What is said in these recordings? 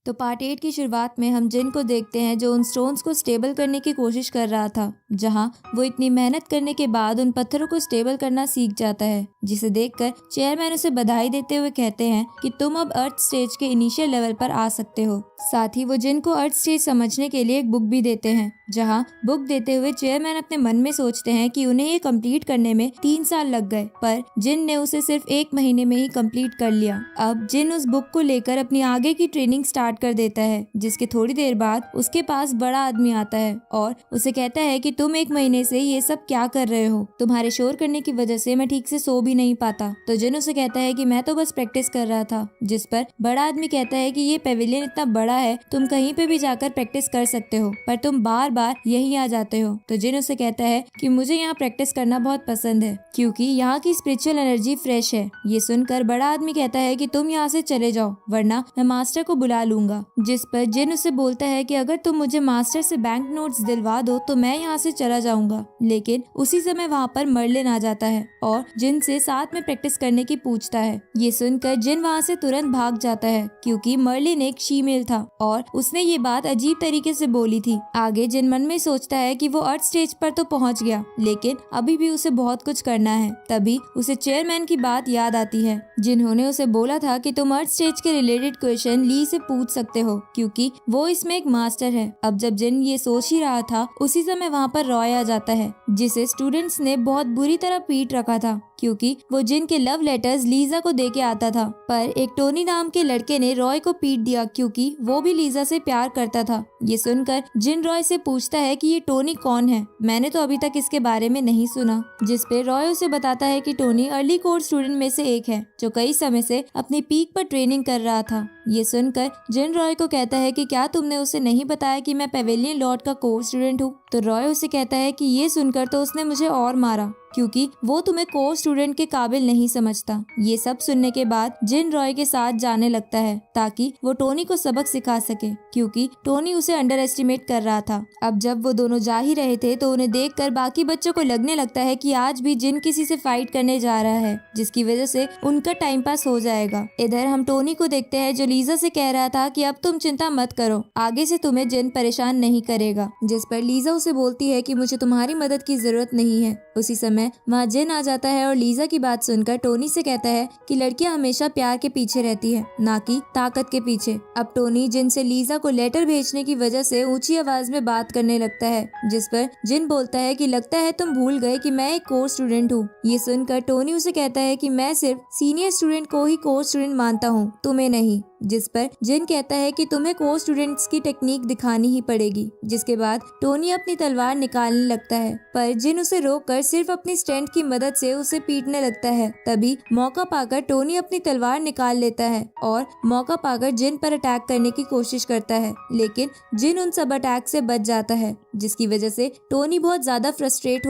तो पार्ट 8 की शुरुआत में हम जिन को देखते हैं जो उन स्टोन्स को स्टेबल करने की कोशिश कर रहा था, जहां वो इतनी मेहनत करने के बाद उन पत्थरों को स्टेबल करना सीख जाता है, जिसे देखकर चेयरमैन उसे बधाई देते हुए कहते हैं कि तुम अब अर्थ स्टेज के इनिशियल लेवल पर आ सकते हो। साथ ही वो जिन को अर्थ स्टेज समझने के लिए एक बुक भी देते हैं, जहां बुक देते हुए चेयरमैन अपने मन में सोचते हैं कि उन्हें ये कंप्लीट करने में 3 साल लग गए, पर जिन ने उसे सिर्फ 1 महीने में ही कंप्लीट कर लिया। अब जिन उस बुक को लेकर अपनी आगे की ट्रेनिंग स्टार्ट कर देता है, जिसके थोड़ी देर बाद उसके पास बड़ा आदमी आता है और उसे कहता है कि तुम 1 महीने से ये सब क्या कर रहे हो, तुम्हारे शोर करने की वजह से मैं ठीक से सो भी नहीं पाता। तो जिन उसे कहता है कि मैं तो बस प्रैक्टिस कर रहा था, जिस पर बड़ा आदमी कहता है कि ये पेविलियन इतना बड़ा है, तुम कहीं पे भी जाकर प्रैक्टिस कर सकते हो, पर तुम बार बार यहीं आ जाते हो। तो जिन उसे कहता है कि मुझे यहाँ प्रैक्टिस करना बहुत पसंद है, क्योंकि यहाँ की स्पिरिचुअल एनर्जी फ्रेश है। ये सुनकर बड़ा आदमी कहता है कि तुम यहाँ से चले जाओ, वरना मैं मास्टर को बुला लूंगा। जिस पर जिन उसे बोलता है कि अगर तुम मुझे मास्टर से बैंक नोट्स दिलवा दो तो मैं यहाँ से चला जाऊंगा। लेकिन उसी समय वहाँ पर मर्लिन आ जाता है और जिन से साथ में प्रैक्टिस करने की पूछता है। ये सुनकर जिन वहाँ से तुरंत भाग जाता है, क्योंकि मर्लिन एक शीमेल था और उसने ये बात अजीब तरीके से बोली थी। आगे जिन मन में सोचता है कि वो अर्थ स्टेज पर तो पहुँच गया, लेकिन अभी भी उसे बहुत कुछ करना है। तभी उसे चेयरमैन की बात याद आती है, जिन्होंने उसे बोला था कि तुम अर्थ स्टेज के रिलेटेड क्वेश्चन ली से पूछ सकते हो, क्योंकि वो इसमें एक मास्टर है। अब जब जिन ये सोच ही रहा था, उसी समय वहाँ पर रॉय आ जाता है, जिसे स्टूडेंट्स ने बहुत बुरी तरह पीट रखा था, क्योंकि वो जिन के लव लेटर्स लीजा को दे के आता था। पर एक टोनी नाम के लड़के ने रॉय को पीट दिया, क्योंकि वो भी लीजा से प्यार करता था। ये सुनकर जिन रॉय से पूछता है कि ये टोनी कौन है, मैंने तो अभी तक इसके बारे में नहीं सुना। जिस पे रॉय उसे बताता है कि टोनी अर्ली कोर स्टूडेंट में से एक है, जो कई समय से अपनी पीक पर ट्रेनिंग कर रहा था। ये सुनकर जिन रॉय को कहता है कि क्या तुमने उसे नहीं बताया कि मैं पेविलियन लॉर्ड का कोर स्टूडेंट हूँ। तो रॉय उसे कहता है कि ये सुनकर तो उसने मुझे और मारा, क्योंकि वो तुम्हें कोर स्टूडेंट के काबिल नहीं समझता। ये सब सुनने के बाद जिन रॉय के साथ जाने लगता है, ताकि वो टोनी को सबक सिखा सके, क्योंकि टोनी उसे अंडर एस्टिमेट कर रहा था। अब जब वो दोनों जा ही रहे थे तो उन्हें देखकर बाकी बच्चों को लगने लगता है कि आज भी जिन किसी से फाइट करने जा रहा है, जिसकी वजह से उनका टाइम पास हो जाएगा। इधर हम टोनी को देखते हैं, जो लीजा से कह रहा था कि अब तुम चिंता मत करो, आगे से तुम्हें जिन परेशान नहीं करेगा। जिस पर लीजा उसे बोलती है कि मुझे तुम्हारी मदद की जरूरत नहीं है। उसी समय वहाँ जिन आ जाता है और लीजा की बात सुनकर टोनी से कहता है कि लड़कियां हमेशा प्यार के पीछे रहती है, ना कि ताकत के पीछे। अब टोनी जिन से लीजा को लेटर भेजने की वजह से ऊंची आवाज में बात करने लगता है, जिस पर जिन बोलता है कि लगता है तुम भूल गए कि मैं एक कोर स्टूडेंट हूँ। ये सुनकर टोनी उसे कहता है कि मैं सिर्फ सीनियर स्टूडेंट को ही कोर स्टूडेंट मानता हूँ, तुम्हें नहीं। जिस पर जिन कहता है कि तुम्हें कोर स्टूडेंट्स की टेक्निक दिखानी ही पड़ेगी। जिसके बाद टोनी अपनी तलवार निकालने लगता है, पर जिन उसे रोककर सिर्फ अपनी स्ट्रेंथ की मदद से उसे पीटने लगता है। तभी मौका पाकर टोनी अपनी तलवार निकाल लेता है और मौका पाकर जिन पर अटैक करने की कोशिश करता है, लेकिन जिन उन सब अटैक से बच जाता है, जिसकी वजह से टोनी बहुत ज्यादा फ्रस्ट्रेट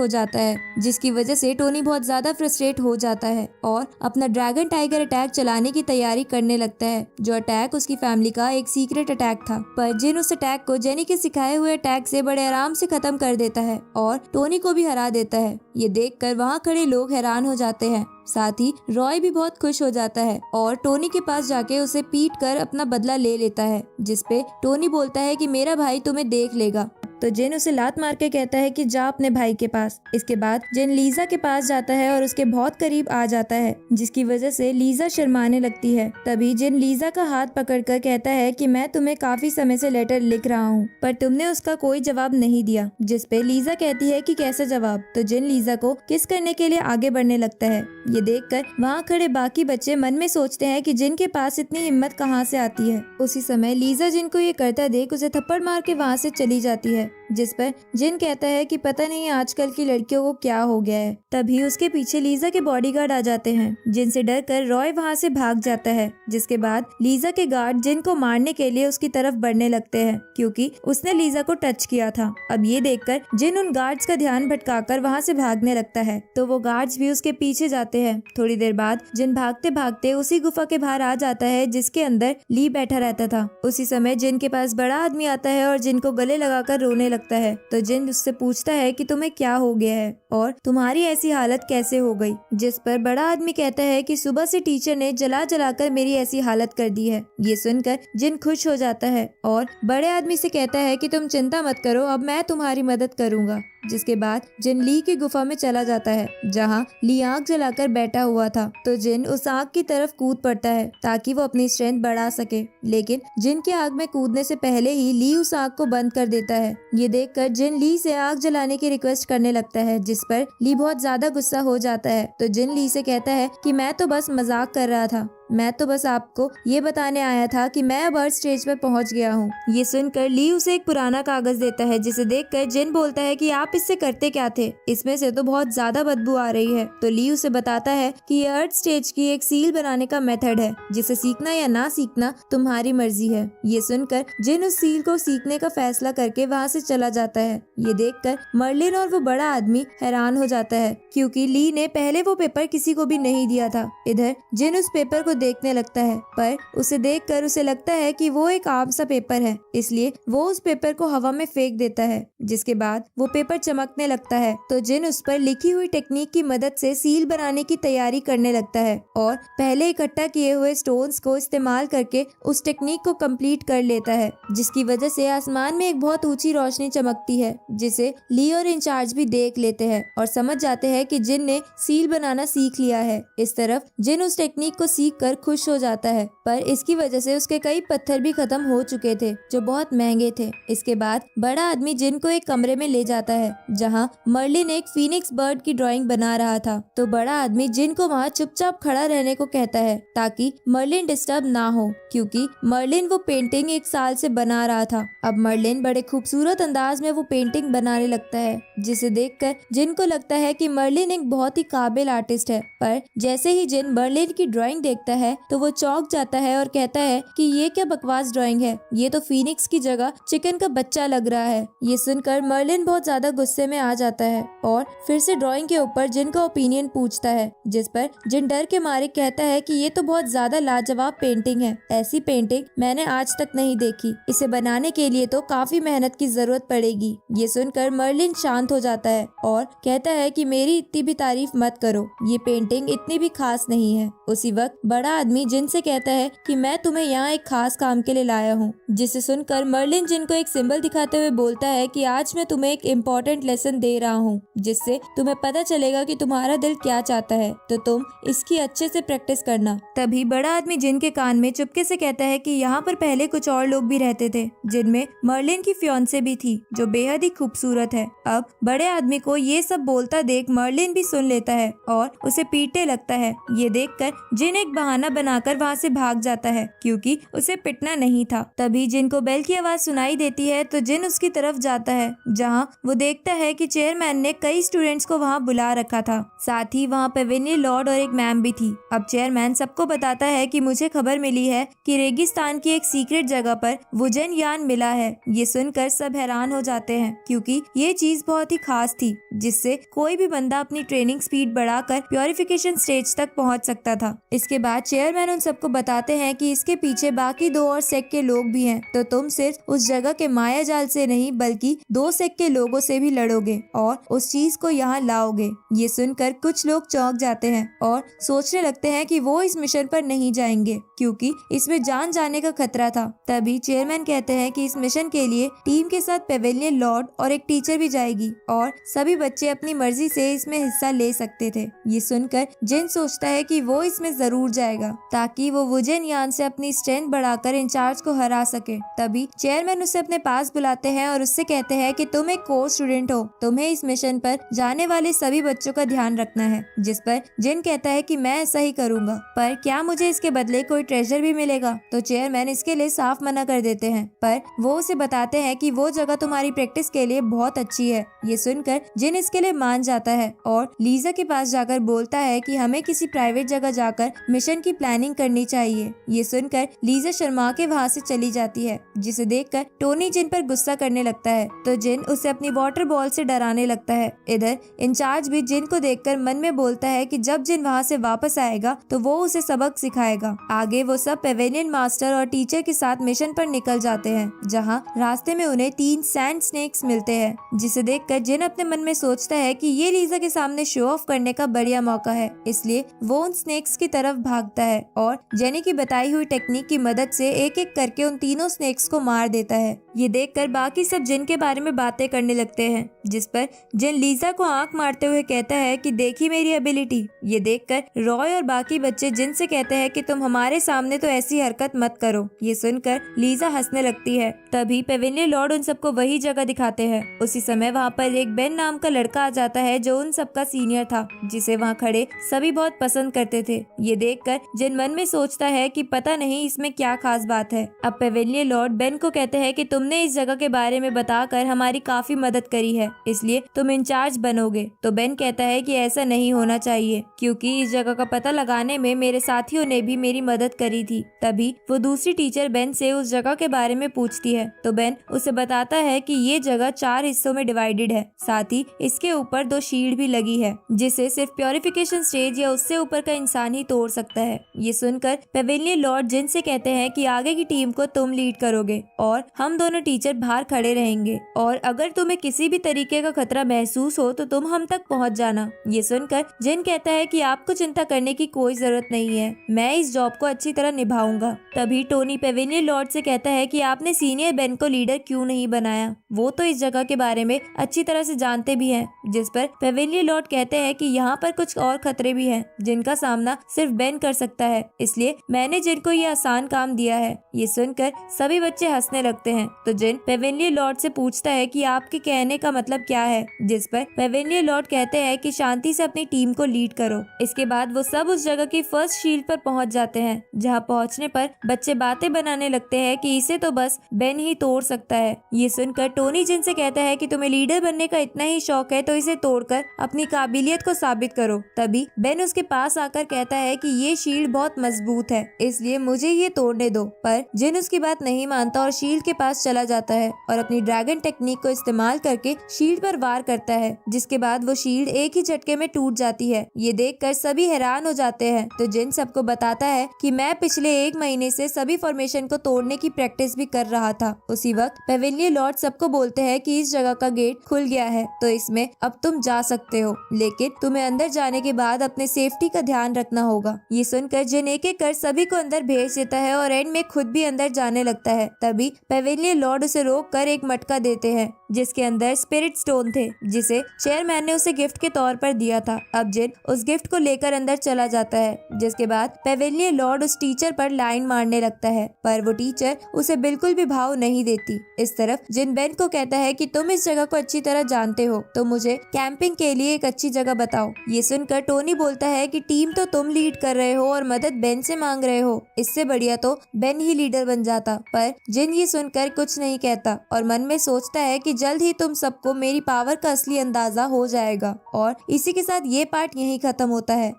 हो जाता है और अपना ड्रैगन टाइगर अटैक चलाने की तैयारी करने लगता है, जो अटैक उसकी फैमिली का एक सीक्रेट अटैक था। पर जिन उस अटैक को जेनी के सिखाए हुए अटैक से बड़े आराम से खत्म कर देता है और टोनी को भी हरा देता है। ये देखकर वहाँ खड़े लोग हैरान हो जाते हैं। साथ ही रॉय भी बहुत खुश हो जाता है और टोनी के पास जाके उसे पीट कर अपना बदला ले लेता है, जिसपे टोनी बोलता है कि मेरा भाई तुम्हें देख लेगा। तो जिन उसे लात मार के कहता है कि जा अपने भाई के पास। इसके बाद जिन लीजा के पास जाता है और उसके बहुत करीब आ जाता है, जिसकी वजह से लीजा शर्माने लगती है। तभी जिन लीजा का हाथ पकड़कर कहता है कि मैं तुम्हें काफी समय से लेटर लिख रहा हूँ, पर तुमने उसका कोई जवाब नहीं दिया। जिस पे लीजा कहती है कि कैसा जवाब। तो जिन लीजा को किस करने के लिए आगे बढ़ने लगता है। ये देखकर वहाँ खड़े बाकी बच्चे मन में सोचते हैं कि जिन के पास इतनी हिम्मत कहाँ से आती है। उसी समय लीजा जिन को ये करता देख उसे थप्पड़ मार के वहाँ से चली जाती है, जिस पर जिन कहता है कि पता नहीं आजकल की लड़कियों को क्या हो गया है। तभी उसके पीछे लीजा के बॉडीगार्ड आ जाते हैं, जिनसे डरकर रॉय वहाँ से भाग जाता है। जिसके बाद लीजा के गार्ड जिन को मारने के लिए उसकी तरफ बढ़ने लगते हैं, क्योंकि उसने लीजा को टच किया था। अब ये देखकर जिन उन गार्ड्स का ध्यान भटकाकर वहाँ से भागने लगता है, तो वो गार्ड्स भी उसके पीछे जाते हैं। थोड़ी देर बाद जिन भागते भागते उसी गुफा के बाहर आ जाता है, जिसके अंदर ली बैठा रहता था। उसी समय जिन के पास बड़ा आदमी आता है और जिन को गले लगाकर रोने लगता लगता है। तो जिन उससे पूछता है कि तुम्हें क्या हो गया है और तुम्हारी ऐसी हालत कैसे हो गई, जिस पर बड़ा आदमी कहता है कि सुबह से टीचर ने जला जलाकर मेरी ऐसी हालत कर दी है। ये सुनकर जिन खुश हो जाता है और बड़े आदमी से कहता है कि तुम चिंता मत करो, अब मैं तुम्हारी मदद करूंगा। जिसके बाद जिन ली की गुफा में चला जाता है जहाँ ली आग जलाकर बैठा हुआ था। तो जिन उस आग की तरफ कूद पड़ता है ताकि वो अपनी स्ट्रेंथ बढ़ा सके, लेकिन जिन के आग में कूदने से पहले ही ली उस आग को बंद कर देता है। ये देखकर जिन ली से आग जलाने की रिक्वेस्ट करने लगता है, जिस पर ली बहुत ज्यादा गुस्सा हो जाता है। तो जिन ली से कहता है कि मैं तो बस मजाक कर रहा था, मैं तो बस आपको ये बताने आया था कि मैं अब अर्थ स्टेज पर पहुंच गया हूँ। ये सुनकर ली उसे एक पुराना कागज देता है, जिसे देखकर जिन बोलता है कि आप इससे करते क्या थे, इसमें से तो बहुत ज्यादा बदबू आ रही है। तो ली उसे बताता है कि ये अर्थ स्टेज की एक सील बनाने का मेथड है, जिसे सीखना या ना सीखना तुम्हारी मर्जी है। ये सुनकर जिन उस सील को सीखने का फैसला करके वहाँ से चला जाता है। ये देखकर मर्लिन और वो बड़ा आदमी हैरान हो जाता है, क्योंकि ली ने पहले वो पेपर किसी को भी नहीं दिया था। इधर जिन उस पेपर को देखने लगता है, पर उसे देखकर उसे लगता है कि वो एक आम सा पेपर है, इसलिए वो उस पेपर को हवा में फेंक देता है। जिसके बाद वो पेपर चमकने लगता है। तो जिन उस पर लिखी हुई टेक्निक की मदद से सील बनाने की तैयारी करने लगता है और पहले इकट्ठा किए हुए स्टोन्स को इस्तेमाल करके उस टेक्निक को कंप्लीट कर लेता है, जिसकी वजह से आसमान में एक बहुत ऊंची रोशनी चमकती है, जिसे ली और इंचार्ज भी देख लेते हैं और समझ जाते हैं कि जिन ने सील बनाना सीख लिया है। इस तरफ जिन उस टेक्निक को सीख कर खुश हो जाता है, पर इसकी वजह से उसके कई पत्थर भी खत्म हो चुके थे जो बहुत महंगे थे। इसके बाद बड़ा आदमी जिन को एक कमरे में ले जाता है जहां मर्लिन एक फीनिक्स बर्ड की ड्राइंग बना रहा था। तो बड़ा आदमी जिन को वहां चुपचाप खड़ा रहने को कहता है ताकि मर्लिन डिस्टर्ब ना हो, क्योंकि मर्लिन वो पेंटिंग 1 साल से बना रहा था। अब मर्लिन बड़े खूबसूरत अंदाज में वो पेंटिंग बनाने लगता है, जिसे देखकर जिन को लगता है कि मर्लिन एक बहुत ही काबिल आर्टिस्ट है। पर जैसे ही जिन मर्लिन की ड्राइंग देखता है तो वो चौंक जाता है और कहता है कि ये क्या बकवास ड्राइंग है, ये तो फीनिक्स की जगह चिकन का बच्चा लग रहा है। ये सुनकर मर्लिन बहुत ज्यादा गुस्से में आ जाता है और फिर से ड्राइंग के ऊपर जिन का ओपिनियन पूछता है, जिस पर जिन डर के मारे कहता है कि ये तो बहुत ज्यादा लाजवाब पेंटिंग है, ऐसी पेंटिंग मैंने आज तक नहीं देखी, इसे बनाने के लिए तो काफी मेहनत की जरूरत पड़ेगी। ये सुनकर मर्लिन शांत हो जाता है और कहता है कि मेरी इतनी भी तारीफ मत करो, ये पेंटिंग इतनी भी खास नहीं है। उसी वक्त बड़ा आदमी जिन से कहता है कि मैं तुम्हें यहाँ एक खास काम के लिए लाया हूँ, जिसे सुनकर मर्लिन जिन को एक सिंबल दिखाते हुए बोलता है कि आज मैं तुम्हें एक इम्पोर्टेंट लेसन दे रहा हूँ, जिससे तुम्हें पता चलेगा कि तुम्हारा दिल क्या चाहता है, तो तुम इसकी अच्छे से प्रैक्टिस करना। तभी बड़ा आदमी जिन के कान में चुपके से कहता है कि यहाँ पर पहले कुछ और लोग भी रहते थे, जिनमें मर्लिन की फियांसे भी थी, जो बेहद ही खूबसूरत है। अब बड़े आदमी को ये सब बोलता देख मर्लिन भी सुन लेता है और उसे पीटने लगता है। ये देखकर जिन एक बहाना बनाकर वहाँ से भाग जाता है, क्योंकि उसे पिटना नहीं था। तभी जिन को बेल की आवाज सुनाई देती है, तो जिन उसकी तरफ जाता है, जहाँ वो देखता है कि चेयरमैन ने कई स्टूडेंट्स को वहाँ बुला रखा था, साथ ही वहाँ पेवेनियर लॉर्ड और एक मैम भी थी। अब चेयरमैन सबको बताता है कि मुझे खबर मिली है कि रेगिस्तान की एक सीक्रेट जगह पर वुजन यान मिला है। ये सुनकर सब हैरान हो जाते हैं, क्योंकि ये चीज बहुत ही खास थी, जिससे कोई भी बंदा अपनी ट्रेनिंग स्पीड बढ़ाकर प्योरिफिकेशन स्टेज तक पहुंच सकता था। इसके बाद चेयरमैन उन सबको बताते हैं कि इसके पीछे बाकी 2 और सेक्ट के लोग भी हैं, तो तुम सिर्फ उस जगह के माया जाल से नहीं बल्कि 2 सेक्ट के लोगों से भी लड़ोगे और उस चीज को यहाँ लाओगे। ये सुनकर कुछ लोग चौंक जाते हैं और सोचने लगते हैं कि वो इस मिशन पर नहीं जाएंगे, क्योंकि इसमें जान जाने का खतरा था। तभी चेयरमैन कहते हैं कि इस मिशन के लिए टीम के साथ पेवेलियन लॉर्ड और एक टीचर भी जाएगी और सभी बच्चे अपनी मर्जी से इसमें हिस्सा ले सकते थे। ये सुनकर जिन सोचता है कि वो इसमें जरूर जाएगा ताकि वो वुजन यान से अपनी स्ट्रेंथ बढ़ाकर इंचार्ज को हरा सके। तभी चेयरमैन उसे अपने पास बुलाते हैं और उससे कहते हैं कि तुम एक कोर स्टूडेंट हो, तुम्हें इस मिशन पर जाने वाले सभी बच्चों का ध्यान रखना है। जिस पर जिन कहता है कि मैं ऐसा ही करूंगा, पर क्या मुझे इसके बदले कोई ट्रेजर भी मिलेगा? तो चेयरमैन इसके लिए साफ मना कर देते हैं, पर वो उसे बताते हैं कि वो जगह तुम्हारी प्रैक्टिस के लिए बहुत अच्छी है। ये सुनकर जिन इसके लिए मान जाता है और लीजा के पास जाकर बोलता है कि हमें किसी प्राइवेट जगह जाकर मिशन प्लान की प्लानिंग करनी चाहिए। ये सुनकर लीजा शर्मा के वहाँ से चली जाती है, जिसे देखकर टोनी जिन पर गुस्सा करने लगता है तो जिन उसे अपनी वाटर बॉल से डराने लगता है। इधर इंचार्ज भी जिन को देखकर मन में बोलता है कि जब जिन वहाँ से वापस आएगा तो वो उसे सबक सिखाएगा। आगे वो सब पेवेलियन मास्टर और टीचर के साथ मिशन पर निकल जाते हैं, जहाँ रास्ते में उन्हें 3 सैंड स्नेक्स मिलते हैं, जिसे देखकर जिन अपने मन में सोचता है कि ये लीजा के सामने शो ऑफ करने का बढ़िया मौका है, इसलिए वो उन स्नेक्स की तरफ भागता है और जेनी की बताई हुई टेक्निक की मदद से एक एक करके उन तीनों स्नेक्स को मार देता है। ये देखकर बाकी सब जिन के बारे में बातें करने लगते हैं, जिस पर जिन लीजा को आंख मारते हुए कहता है कि देखी मेरी एबिलिटी। ये देखकर रॉय और बाकी बच्चे जिन से कहते हैं कि तुम हमारे सामने तो ऐसी हरकत मत करो। ये सुनकर लीजा हंसने लगती है। तभी पेवेलियन लॉर्ड उन सबको वही जगह दिखाते हैं। उसी समय वहाँ पर एक बेन नाम का लड़का आ जाता है जो उन सबका सीनियर था, जिसे वहाँ खड़े सभी बहुत पसंद करते थे। ये देखकर जिन मन में सोचता है कि पता नहीं इसमें क्या खास बात है। अब पेवेलियन लॉर्ड बेन को कहते हैं कि तुमने इस जगह के बारे में बताकर हमारी काफी मदद करी है, इसलिए तुम इंचार्ज बनोगे। तो बेन कहता है कि ऐसा नहीं होना चाहिए, क्योंकि इस जगह का पता लगाने में मेरे साथियों ने भी मेरी मदद करी थी। तभी वो दूसरी टीचर बेन से उस जगह के बारे में पूछती है, तो बेन उसे बताता है कि ये जगह 4 हिस्सों में डिवाइडेड है, साथ ही इसके ऊपर 2 शील्ड भी लगी है, जिसे सिर्फ प्योरिफिकेशन स्टेज या उससे ऊपर का इंसान ही तोड़ सकता है। ये सुनकर पेवेलियन लॉर्ड जिन से कहते हैं कि आगे की टीम को तुम लीड करोगे और हम दोनों टीचर बाहर खड़े रहेंगे, और अगर तुम्हें किसी भी तरीके का खतरा महसूस हो तो तुम हम तक पहुंच जाना। ये सुनकर जिन कहता है कि आपको चिंता करने की कोई जरूरत नहीं है, मैं इस जॉब को अच्छी तरह निभाऊंगा। तभी टोनी पेवेलियन लॉर्ड से कहता है कि आपने सीनियर बेन को लीडर क्यों नहीं बनाया, वो तो इस जगह के बारे में अच्छी तरह से जानते भी हैं। जिस पर पेवेलियन लॉर्ड कहते हैं कि यहाँ पर कुछ और खतरे भी हैं जिनका सामना सिर्फ बेन कर सकता है, इसलिए मैंने जिन को ये आसान काम दिया है। ये सुनकर सभी बच्चे हंसने लगते हैं। तो जिन पेवेलियन लॉर्ड से पूछता है कि आपके कहने का मतलब क्या है, जिस पर पेवेलियन लॉर्ड कहते हैं कि शांति से अपनी टीम को लीड करो। इसके बाद वो सब उस जगह की फर्स्ट शील्ड पर पहुंच जाते हैं, जहां पहुंचने पर बच्चे बातें बनाने लगते हैं कि इसे तो बस बेन ही तोड़ सकता है। ये सुनकर टोनी जिन से कहता है कि तुम्हें लीडर बनने का इतना ही शौक है तो इसे तोड़कर अपनी काबिलियत को साबित करो। तभी बेन उसके पास आकर कहता है कि ये शील्ड बहुत मजबूत है, इसलिए मुझे ये तोड़ने दो। पर जिन उसकी बात नहीं मानता और शील्ड के पास चला जाता है और अपनी ड्रैगन टेक्निक को इस्तेमाल करके शील्ड पर वार करता है, जिसके बाद वो शील्ड एक ही झटके में टूट जाती है। ये देखकर सभी हैरान हो जाते हैं। तो जिन सबको बताता है कि मैं पिछले 1 महीने से सभी फॉर्मेशन को तोड़ने की प्रैक्टिस भी कर रहा था। उसी वक्त पेवेलियन लॉर्ड सबको बोलते हैं कि इस जगह का गेट खुल गया है, तो इसमें अब तुम जा सकते हो, लेकिन तुम्हें अंदर जाने के बाद अपने सेफ्टी का ध्यान रखना होगा। ये सुनकर जिन एक एक कर सभी को अंदर भेज देता है और एंड में खुद भी अंदर जाने लगता है। तभी पेवेलियन लॉर्ड उसे रोक कर एक मटका देते हैं, जिसके अंदर स्पिरिट स्टोन थे, जिसे चेयरमैन ने उसे गिफ्ट के तौर पर दिया था। अब जिन उस गिफ्ट को लेकर अंदर चला जाता है, जिसके बाद पेवेलियन लॉर्ड उस टीचर पर लाइन मारने लगता है, पर वो टीचर उसे बिल्कुल भी भाव नहीं देती। इस तरफ जिन बेन को कहता है कि तुम इस जगह को अच्छी तरह जानते हो, तो मुझे कैंपिंग के लिए एक अच्छी जगह बताओ। ये सुनकर टोनी बोलता है कि टीम तो तुम लीड कर रहे हो और मदद बेन से मांग रहे हो, इससे बढ़िया तो बेन ही लीडर बन जाता। पर जिन ये सुनकर कुछ नहीं कहता और मन में सोचता है कि जल्द ही तुम सबको मेरी पावर का असली अंदाजा हो जाएगा। और इसी के साथ ये पार्ट यहीं खत्म होता है।